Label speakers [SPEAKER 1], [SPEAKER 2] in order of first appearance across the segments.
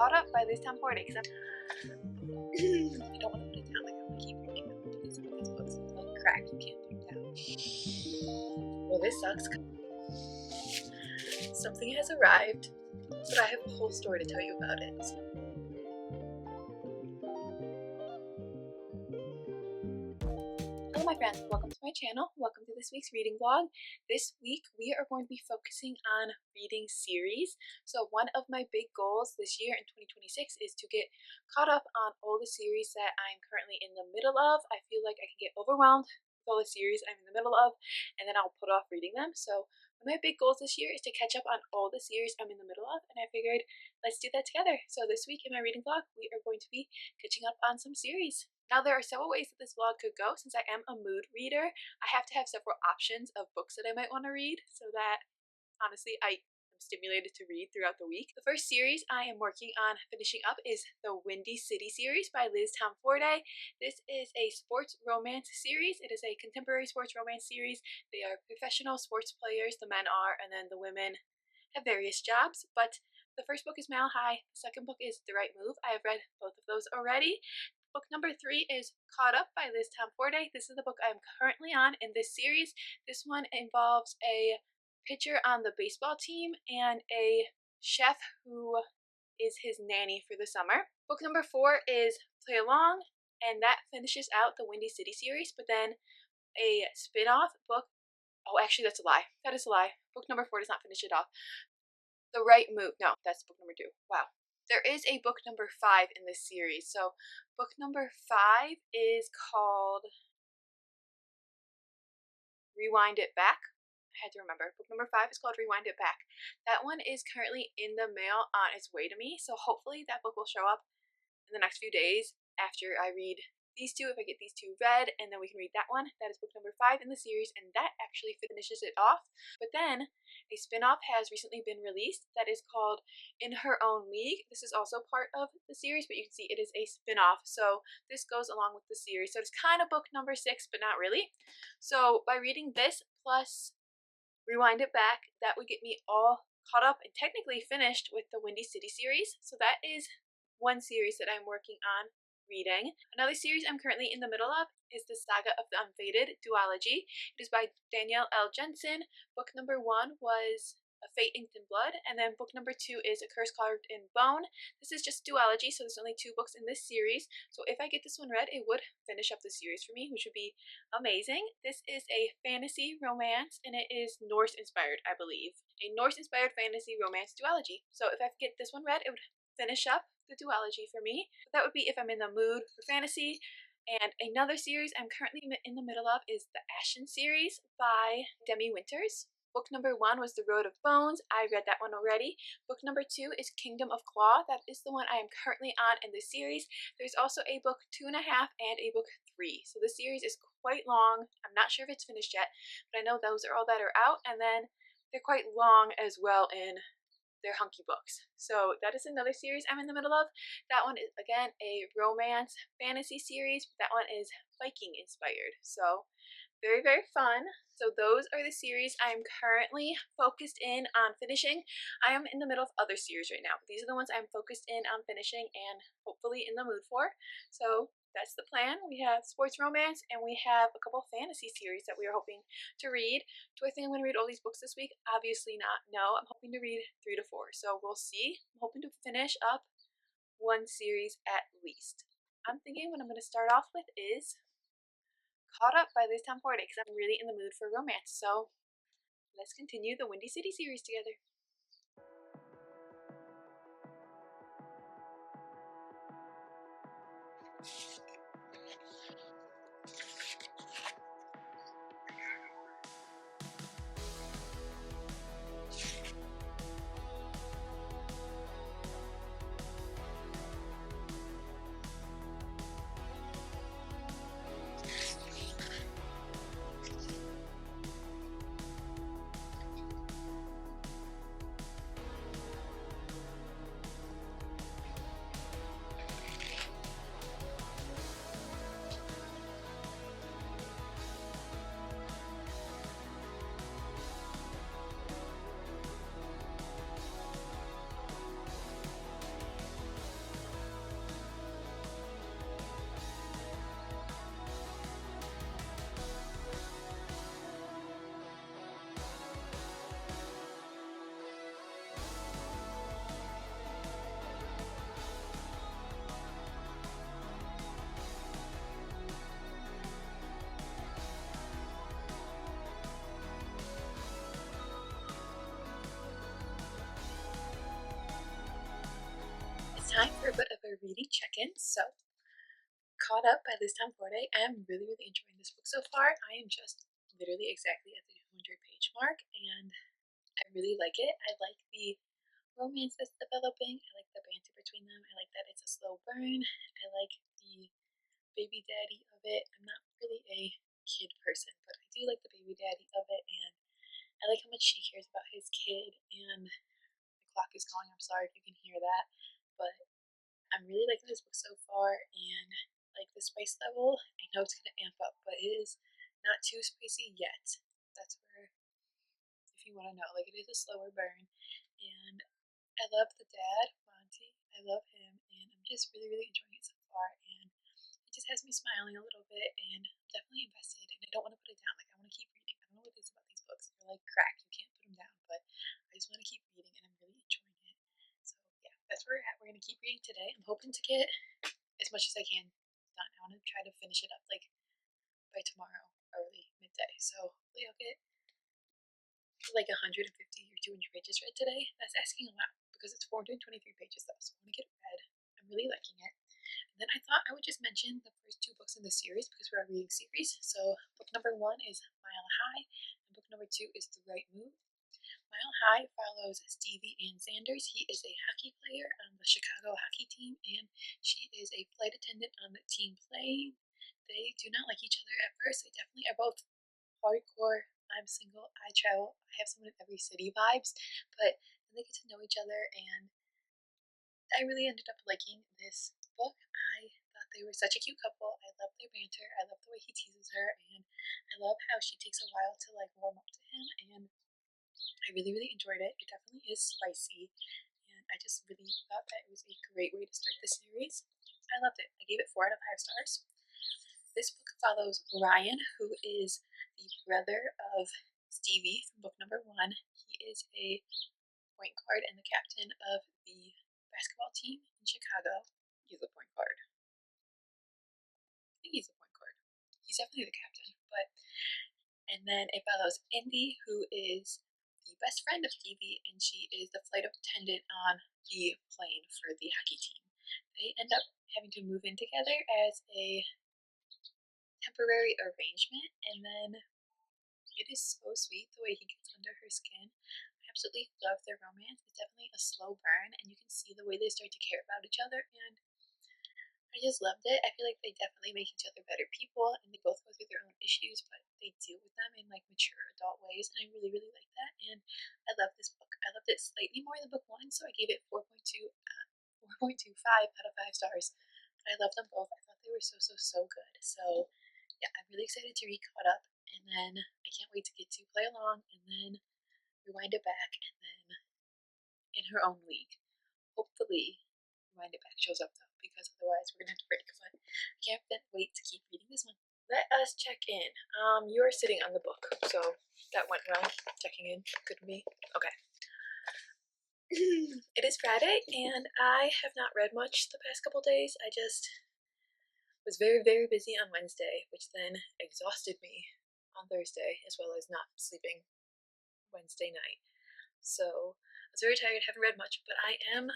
[SPEAKER 1] caught up by this time forward because I don't want to put it down. Like I'm gonna keep reading them because some of these books like crack. You can't put them down. Well, this sucks. Something has arrived, but I have a whole story to tell you about it. Hello my friends, welcome to my channel. Welcome to this week's reading vlog. This week we are going to be focusing on reading series. So one of my big goals this year in 2026 is to get caught up on all the series that I'm currently in the middle of. I feel like I can get overwhelmed with all the series I'm in the middle of and then I'll put off reading them. So one of my big goals this year is to catch up on all the series I'm in the middle of, and I figured let's do that together. So this week in my reading vlog we are going to be catching up on some series. Now there are several ways that this vlog could go. Since I am a mood reader, I have to have several options of books that I might want to read so that honestly I am stimulated to read throughout the week. The first series I am working on finishing up is the Windy City series by Liz Tomforday. This is a sports romance series. It is a contemporary sports romance series. They are professional sports players, the men are, and then the women have various jobs. But the first book is Mile High. The second book is The Right Move. I have read both of those already. Book number 3 is Caught Up by Liz Tomforday. This is the book I'm currently on in this series. This one involves a pitcher on the baseball team and a chef who is his nanny for the summer. Book number 4 is Play Along, and that finishes out the Windy City series, but then a spin-off book. Oh, actually, that's a lie. That is a lie. Book number 4 does not finish it off. The Right Move. No, that's book number 2. Wow. There is a book number 5 in this series. So book number 5 is called Rewind It Back. I had to remember. Book number 5 is called Rewind It Back. That one is currently in the mail on its way to me. So hopefully that book will show up in the next few days after I read these two, if I get these two read, and then we can read that one. That is book number 5 in the series, and that actually finishes it off. But then a spin-off has recently been released that is called In Her Own League. This is also part of the series, but you can see it is a spin-off, so this goes along with the series. So it's kind of book number 6, but not really. So by reading this plus Rewind It Back, that would get me all caught up and technically finished with the Windy City series. So that is one series that I'm working on reading. Another series I'm currently in the middle of is the Saga of the Unfated duology. It is by Danielle L. Jensen. Book number 1 was A Fate Inked in Blood, and then book number 2 is A Curse Carved in Bone. This is just duology, so there's only 2 books in this series. So if I get this one read, it would finish up the series for me, which would be amazing. This is a fantasy romance, and it is Norse inspired, I believe. A Norse inspired fantasy romance duology. So if I get this one read, it would finish up the duology for me. That would be if I'm in the mood for fantasy. And another series I'm currently in the middle of is the Ashen series by Demi Winters. Book number 1 was The Road of Bones. I read that one already. Book number 2 is Kingdom of Claw. That is the one I am currently on in this series. There's also a book 2.5 and a book 3. So this series is quite long. I'm not sure if it's finished yet, but I know those are all that are out. And then they're quite long as well in their hunky books. So that is another series I'm in the middle of. That one is again a romance fantasy series, but that one is Viking inspired. So very, very fun. So those are the series I'm currently focused in on finishing. I am in the middle of other series right now. These are the ones I'm focused in on finishing and hopefully in the mood for. So that's the plan. We have sports romance and we have a couple fantasy series that we are hoping to read. Do I think I'm going to read all these books this week? Obviously not. No, I'm hoping to read 3 to 4. So we'll see. I'm hoping to finish up one series at least. I'm thinking what I'm going to start off with is Caught Up by Liz Tomforday because I'm really in the mood for romance. So let's continue the Windy City series together. reading check-in. So, caught up by this time Forte. I am really enjoying this book so far. I am just literally exactly at the 200-page mark, and I really like it. I like the romance that's developing. I like the banter between them. I like that it's a slow burn. I like the baby daddy of it. I'm not really a kid person, but I do like the baby daddy of it, and I like how much she cares about his kid. And the clock is going. I'm sorry if you can hear that, but I'm really liking this book so far, and like the spice level, I know it's gonna amp up, but it is not too spicy yet. That's where, if you want to know, like it is a slower burn, and I love the dad, Monty. I love him, and I'm just really enjoying it so far, and it just has me smiling a little bit, and I'm definitely invested, and I don't want to put it down. Like I want to keep reading. I don't know what it is about these books. They're like crack. You can't put them down, but I just want to keep reading, and I'm really enjoying it. So yeah, that's where we're at. We're gonna keep reading today. I'm hoping to get as much as I can done. I want to try to finish it up like by tomorrow, early midday. So hopefully I'll get like 150 or 200 pages read today. That's asking a lot because it's 423 pages though, so I want to get it read. I'm really liking it. And then I thought I would just mention the first two books in the series because we're a reading series. So book number 1 is Mile High, and book number 2 is The Right Move. Mile High follows Stevie Ann Sanders. He is a hockey player on the Chicago hockey team, and she is a flight attendant on the team plane. They do not like each other at first. They definitely are both hardcore, I'm single, I travel, I have someone in every city vibes, but then they get to know each other, and I really ended up liking this book. I thought they were such a cute couple. I love their banter. I love the way he teases her, and I love how she takes a while to like warm up to him, and I really enjoyed it. It definitely is spicy, and I just really thought that it was a great way to start the series. I loved it. I gave it 4 out of 5 stars. This book follows Ryan, who is the brother of Stevie from book number 1. He is a point guard and the captain of the basketball team in Chicago. He's a point guard. I think he's a point guard. He's definitely the captain. And then it follows Indy, who is the best friend of Stevie, and she is the flight attendant on the plane for the hockey team. They end up having to move in together as a temporary arrangement, and then it is so sweet the way he gets under her skin. I absolutely love their romance. It's definitely a slow burn, and you can see the way they start to care about each other, and I just loved it. I feel like they definitely make each other better people, and they both go through their own issues, but they deal with them in like mature adult ways, and I really like that. And I love this book. I loved it slightly more than book 1, so I gave it 4.25 out of 5 stars. But I love them both. I thought they were so good. So yeah, I'm really excited to read Caught Up, and then I can't wait to get to Play Along, and then Rewind It Back, and then In Her Own League. Hopefully Rewind It Back shows up though, because otherwise we're gonna have to break. But I can't wait to keep reading this one. Let us check in. You are sitting on the book, so that went well. Checking in, good for me. Okay. It is Friday, and I have not read much the past couple days. I just was very busy on Wednesday, which then exhausted me on Thursday, as well as not sleeping Wednesday night. So I was very tired, haven't read much, but I've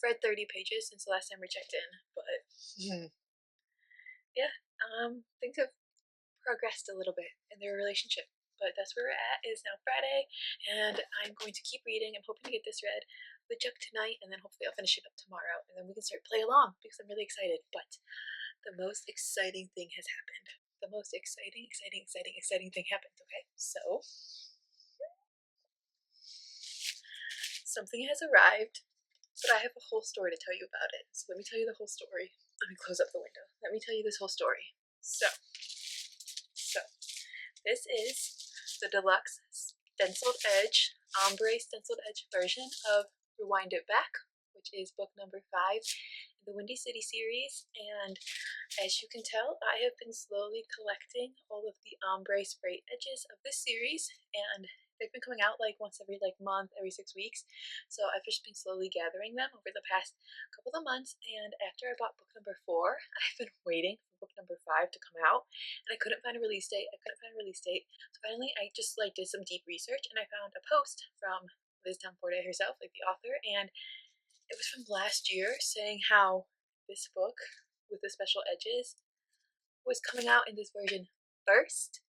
[SPEAKER 1] read 30 pages since the last time we checked in, but yeah, things have progressed a little bit in their relationship. But that's where we're at. It is now Friday, and I'm going to keep reading. I'm hoping to get this read with Chuck tonight, and then hopefully I'll finish it up tomorrow, and then we can start Play Along because I'm really excited. But the most exciting thing has happened. The most exciting thing happened, okay? So, something has arrived, but I have a whole story to tell you about it. So let me tell you the whole story. Let me close up the window. Let me tell you this whole story. So this is the deluxe stenciled edge, ombre stenciled edge version of Rewind It Back, which is book number 5 in the Windy City series. And as you can tell, I have been slowly collecting all of the ombre spray edges of this series, and they've been coming out like once every month, every 6 weeks. So I've just been slowly gathering them over the past couple of months, and after I bought book number 4, I've been waiting for book number 5 to come out, and I couldn't find a release date. So finally I just did some deep research, and I found a post from Liz Forte herself, like the author, and It was from last year, saying how this book with the special edges was coming out in this version first,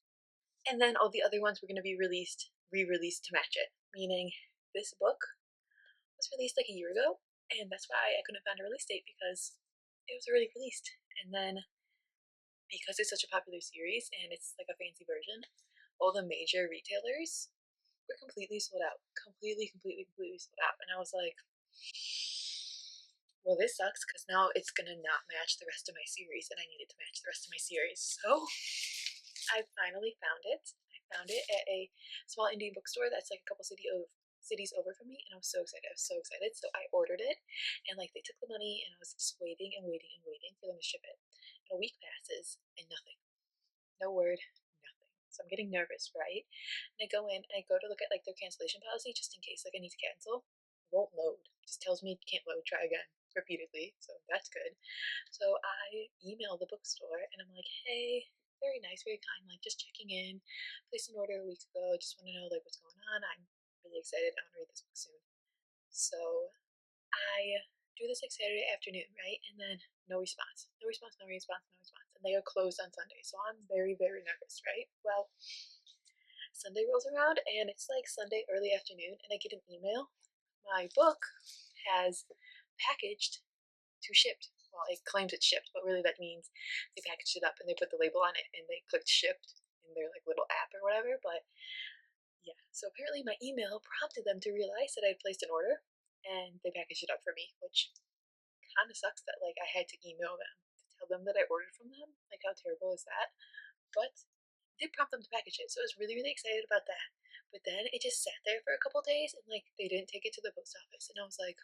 [SPEAKER 1] and then all the other ones were going to be re-released to match it. Meaning, this book was released like a year ago, and that's why I couldn't find a release date because it was already released. And then because it's such a popular series and it's like a fancy version, all the major retailers were completely sold out. Completely sold out. And I was like, well, this sucks because now it's gonna not match the rest of my series, and I needed to match the rest of my series. So I finally found it. I found it at a small indie bookstore that's like a couple cities over from me, and I was so excited. So I ordered it, and like they took the money, and I was just waiting for them to ship it. And a week passes, and nothing. No word, nothing. So I'm getting nervous, right? And I go in and I go to look at like their cancellation policy just in case like I need to cancel. It won't load. It just tells me can't load, try again repeatedly. So that's good. So I email the bookstore and I'm like, hey, very nice, very kind, like just checking in. Placed an order a week ago. Just want to know like what's going on. I'm really excited. I want to read this book soon. So I do this like Saturday afternoon, right? And then no response. And they are closed on Sunday. So I'm very nervous, right? Well, Sunday rolls around and it's like Sunday early afternoon and I get an email. My book has packaged to shipped. Well, it claims it's shipped, but really that means they packaged it up and they put the label on it and they clicked shipped in their like little app or whatever. But yeah, so apparently my email prompted them to realize that I'd placed an order and they packaged it up for me, which kind of sucks that like I had to email them to tell them that I ordered from them. Like how terrible is that? But it did prompt them to package it, so I was really excited about that. But then it just sat there for a couple days and like they didn't take it to the post office, and I was like,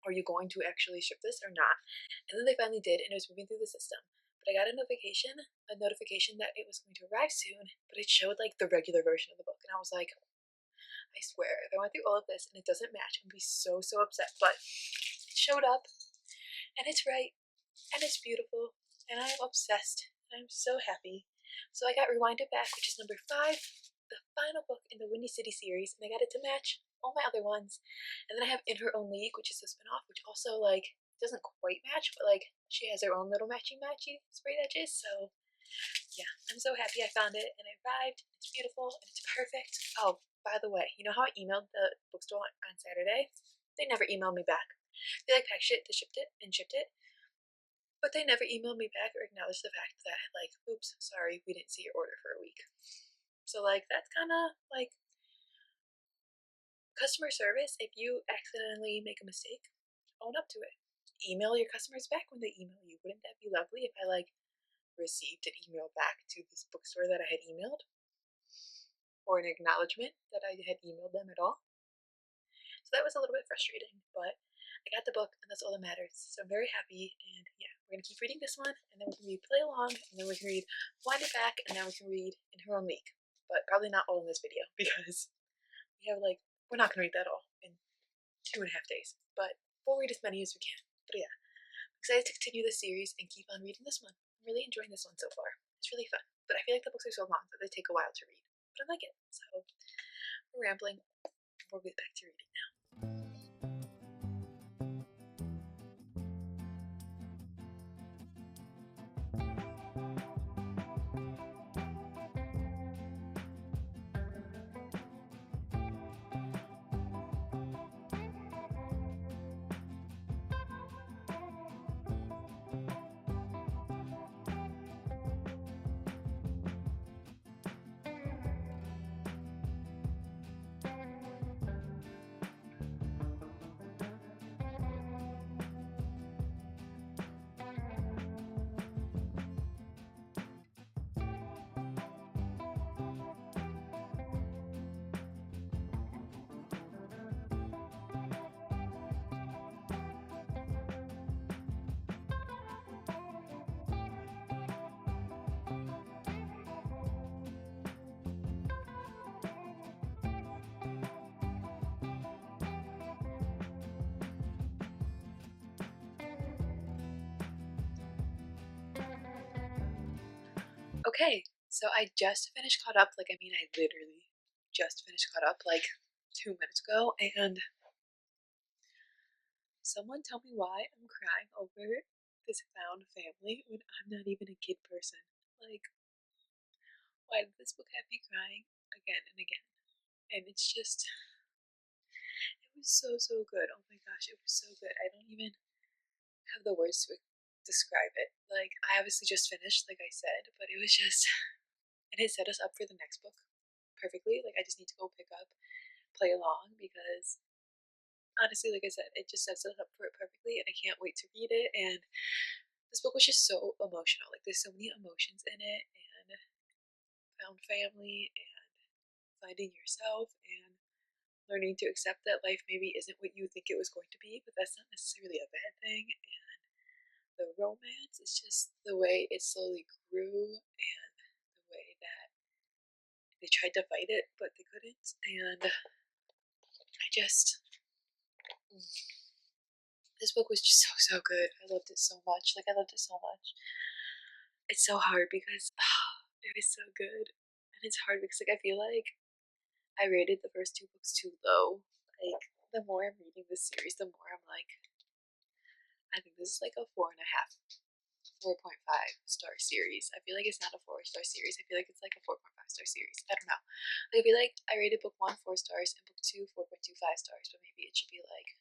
[SPEAKER 1] are you going to actually ship this or not? And then they finally did, and it was moving through the system. But I got a notification that it was going to arrive soon, but it showed like the regular version of the book, and I was like, I swear, if I went through all of this and it doesn't match, I'd be so upset. But it showed up, and it's right, and it's beautiful, and I'm obsessed, and I'm so happy. So I got Rewinded Back, which is number 5, the final book in the Windy City series, and I got it to match all my other ones. And then I have In Her Own League, which is a spinoff, which also like doesn't quite match, but like she has her own little matchy sprayed edges. So yeah, I'm so happy I found it and it arrived. It's beautiful and it's perfect. Oh, by the way, you know how I emailed the bookstore on Saturday? They never emailed me back. They like packaged it, they shipped it, but they never emailed me back or acknowledged the fact that like, oops, sorry, we didn't see your order for a week. So like that's kind of like customer service. If you accidentally make a mistake, own up to it. Email your customers back when they email you. Wouldn't that be lovely if I like received an email back to this bookstore that I had emailed, or an acknowledgement that I had emailed them at all? So that was a little bit frustrating, but I got the book and that's all that matters. So I'm very happy, and yeah, we're gonna keep reading this one, and then we can read Play Along, and then we can read Wind It Back, and then we can read In Her Own League. But probably not all in this video because we have like we're not gonna read that all in 2.5 days. But we'll read as many as we can. But yeah, I'm excited to continue this series and keep on reading this one. I'm really enjoying this one so far. It's really fun. But I feel like the books are so long that they take a while to read. But I like it. So we're rambling. We'll get back to reading now. Okay, so I just finished caught up. Like, I mean, I literally just finished caught up like 2 minutes ago, and Someone tell me why I'm crying over this found family when I'm not even a kid person. Like, why did this book have me crying again and again? And it's just, it was so, so good. Oh my gosh, it was so good. I don't even have the words to describe it. Like, I obviously just finished, like I said, but it was just, and it set us up for the next book perfectly. Like, I just need to go pick up, play along, because honestly, like I said, it just sets us up for it perfectly, and I can't wait to read it. And this book was just so emotional. Like, there's so many emotions in it, and found family, and finding yourself, and learning to accept that life maybe isn't what you think it was going to be, but that's not necessarily a bad thing. And the romance is just the way it slowly grew, and the way that they tried to fight it, but they couldn't. And I just, this book was just so, so good. I loved it so much. Like, I loved it so much. It's so hard because it is so good. And it's hard because, like, I feel like I rated the first two books too low. Like, the more I'm reading this series, the more I'm like, I think this is like a 4.5 star series. I feel like it's not a 4-star series. I feel like it's like a 4.5 star series. I don't know. Like, I feel like I rated book 1 4 stars and book 2 4.25 stars, but maybe it should be like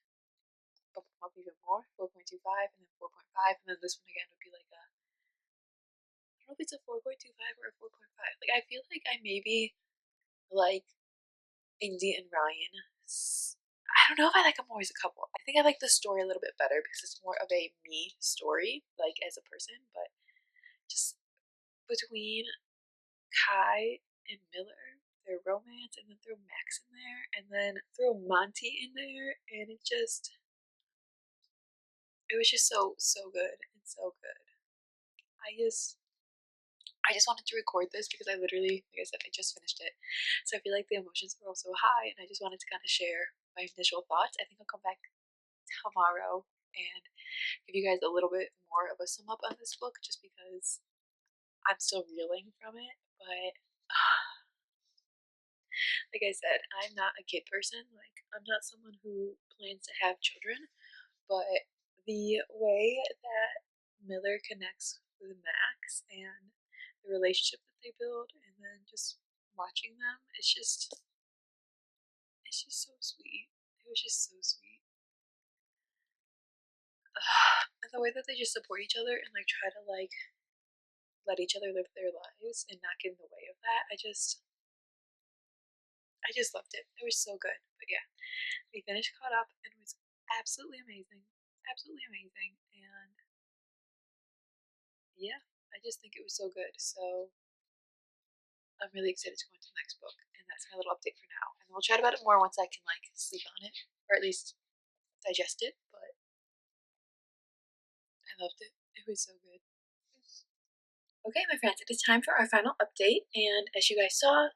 [SPEAKER 1] book 1 even more, 4.25, and then 4.5, and then this one again would be like a, I don't know if it's a 4.25 or a 4.5. Like, I feel like I maybe like Indy and Ryan. I don't know if I like them more as a couple. I think I like the story a little bit better because it's more of a me story, like as a person, but just between Kai and Miller, their romance, and then throw Max in there, and then throw Monty in there, and it was just so, so good and so good. I just, I just wanted to record this because I literally, like I said, I just finished it. So I feel like the emotions were all so high, and I just wanted to kind of share my initial thoughts. I think I'll come back tomorrow and give you guys a little bit more of a sum up on this book just because I'm still reeling from it. But like I said, I'm not a kid person. Like, I'm not someone who plans to have children, but the way that Miller connects with Max and the relationship that they build, and then just watching them, it's just so sweet. It was just so sweet. And the way that they just support each other and like try to like let each other live their lives and not get in the way of that. I just loved it. It was so good. But yeah, we finished caught up and it was absolutely amazing. Absolutely amazing. And yeah, I just think it was so good. So I'm really excited to go into the next book. And that's my little update for now. And we'll chat about it more once I can like sleep on it. Or at least digest it. But I loved it. It was so good. Okay, my friends, it is time for our final update. And as you guys saw,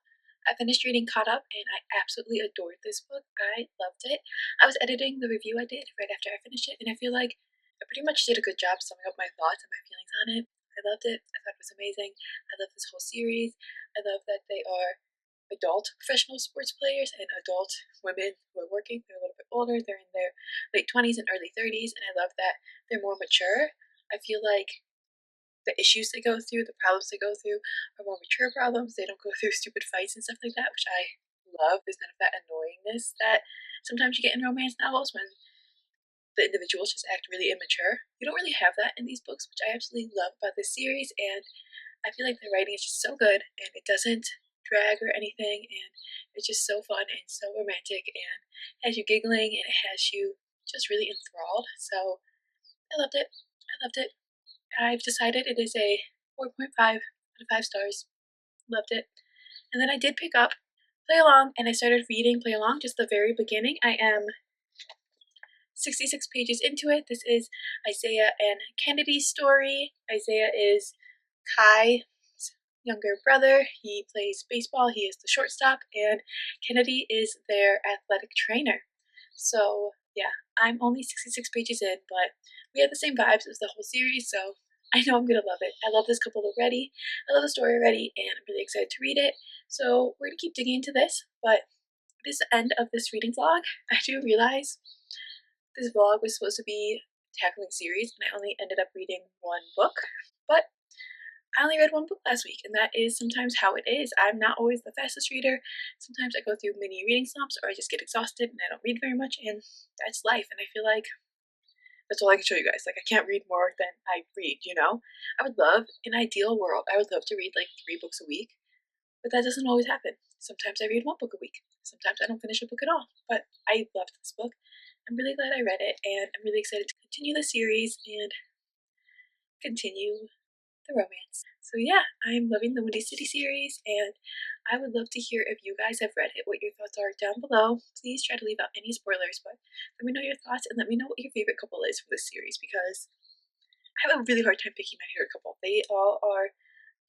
[SPEAKER 1] I finished reading Caught Up and I absolutely adored this book. I loved it. I was editing the review I did right after I finished it, and I feel like I pretty much did a good job summing up my thoughts and my feelings on it. I loved it. I thought it was amazing. I love this whole series. I love that they are adult professional sports players and adult women who are working. They're a little bit older. They're in their late 20s and early 30s, and I love that they're more mature. I feel like the issues they go through, the problems they go through, are more mature problems. They don't go through stupid fights and stuff like that, which I love. There's none of that annoyingness that sometimes you get in romance novels when the individuals just act really immature. You don't really have that in these books, which I absolutely love about this series, and I feel like the writing is just so good, and it doesn't drag or anything, and it's just so fun and so romantic, and has you giggling, and it has you just really enthralled. So I loved it. I loved it. I've decided it is a 4.5 out of 5 stars. Loved it. And then I did pick up Play Along and I started reading Play Along just the very beginning. I am 66 pages into it. This is Isaiah and Kennedy's story. Isaiah is Kai's younger brother. He plays baseball. He is the shortstop, and Kennedy is their athletic trainer. So yeah, I'm only 66 pages in, but we have the same vibes as the whole series, so I know I'm gonna love it. I love this couple already. I love the story already, and I'm really excited to read it. So we're gonna keep digging into this, but this is the end of this reading vlog. I do realize This vlog was supposed to be tackling series, and I only ended up reading one book, but I only read one book last week, and that is sometimes how it is. I'm not always the fastest reader. Sometimes I go through mini reading slumps, or I just get exhausted and I don't read very much, and that's life. And I feel like that's all I can show you guys. Like, I can't read more than I read, you know? I would love, in an ideal world, I would love to read like 3 books a week, but that doesn't always happen. Sometimes I read 1 book a week. Sometimes I don't finish a book at all. But I loved this book. I'm really glad I read it, and I'm really excited to continue the series and continue the romance. So yeah, I'm loving the Windy City series, and I would love to hear if you guys have read it, what your thoughts are down below. Please try to leave out any spoilers, but let me know your thoughts and let me know what your favorite couple is from this series, because I have a really hard time picking my favorite couple. They all are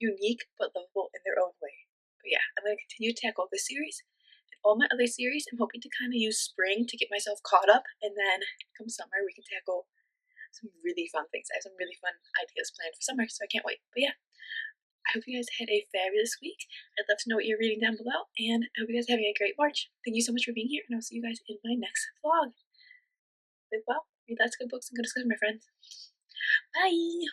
[SPEAKER 1] unique but lovable in their own way. But yeah, I'm going to continue to tackle this series and all my other series. I'm hoping to kind of use spring to get myself caught up, and then come summer we can tackle some really fun things. I have some really fun ideas planned for summer, so I can't wait. But yeah, I hope you guys had a fabulous week. I'd love to know what you're reading down below, and I hope you guys are having a great March. Thank you so much for being here, and I'll see you guys in my next vlog. Live well, read lots of good books, and go to school, my friends. Bye!